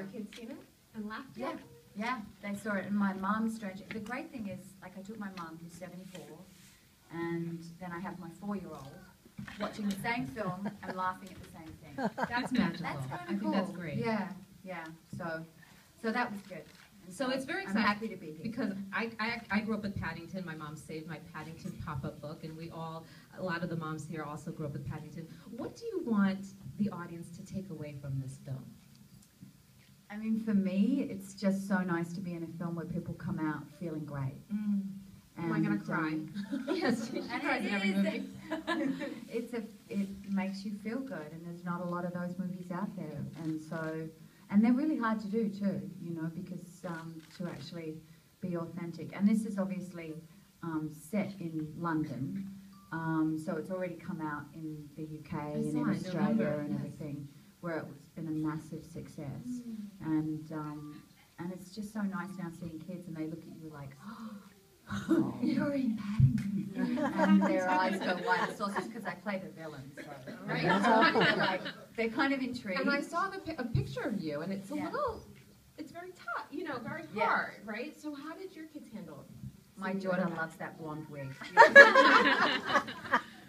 your kids seen it and laughed? Yeah, yeah, they saw it. And my mum, strange. The great thing is, like, I took my mum, who's 74, and then I have my 4-year-old watching the same film and laughing at the same thing. That's magical. That's kind I of cool. think that's great. Yeah, yeah. So that was good. And So it's very exciting. I'm happy to be here. Because I grew up with Paddington. My mom saved my Paddington pop-up book, and a lot of the moms here also grew up with Paddington. What do you want the audience to take away from this film? I mean, for me, it's just so nice to be in a film where people come out feeling great. Am I gonna cry? Yes, she cries in every movie. It makes you feel good, and there's not a lot of those movies out there, and they're really hard to do too, you know, because to actually be authentic. And this is obviously set in London, so it's already come out in the UK and in Australia and everything, where it's been a massive success. And it's just so nice now seeing kids, and they look at you like, oh, you're in Paddington. And their eyes go wide. It's also because I play the villain, so right? they're kind of intrigued. And I saw a picture of you, and it's a little, it's very tough, you know, very hard, right? So how did your kids handle it? My daughter loves that blonde wig.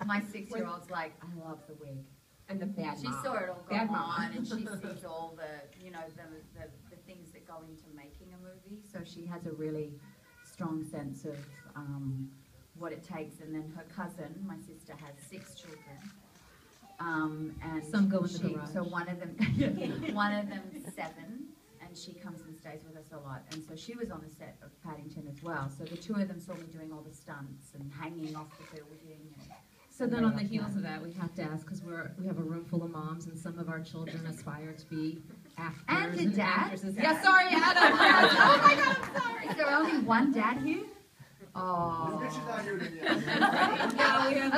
My 6-year-old's like, I love the wig. And the bad She mom. saw it all go Bad on, mom. and she sees all the, you know, the things that go into making a movie. So she has a really strong sense of what it takes. And then her cousin, my sister, has 6 children. And Some go in the garage. So one of them's 7, and she comes and stays with us a lot. And so she was on the set of Paddington as well. So the two of them saw me doing all the stunts and hanging off the building. So then on the heels of that, we have to ask, because we have a room full of moms, and some of our children aspire to be actors and actresses. Yeah, sorry, Adam. Oh my God, I'm sorry. Is there only one dad here? Oh.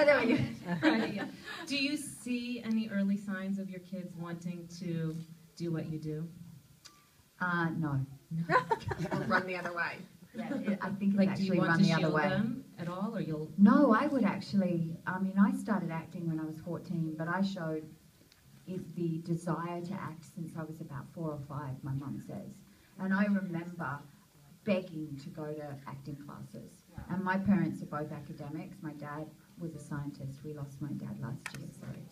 There we go. Right, yeah. Do you see any early signs of your kids wanting to do what you do? No. Or run the other way. Yeah, I think it's Like, actually do you want run to the other shield way. them at all, or you'll? No, I would actually. I mean, I started acting when I was 14, but I showed the desire to act since I was about 4 or 5. My mum says, and I remember begging to go to acting classes. And my parents are both academics. My dad was a scientist. We lost my dad last year, sorry.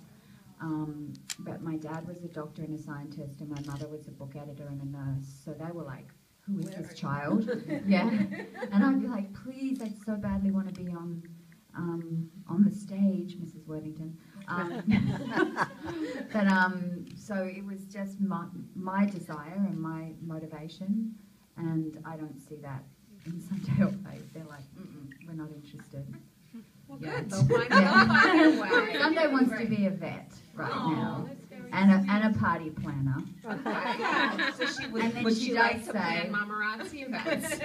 But my dad was a doctor and a scientist, and my mother was a book editor and a nurse. So they were like, who is this child? Yeah. And I'd be like, please, I so badly want to be on the stage, Mrs. Worthington. So it was just my desire and my motivation, and I don't see that in Sunday or Faith. They're like, we're not interested. Well, Yeah. good. They'll find their way. Sunday wants to be a vet right now, and a party planner. Okay. So she would, And then would she she does like to say- plan Mamarazzi events?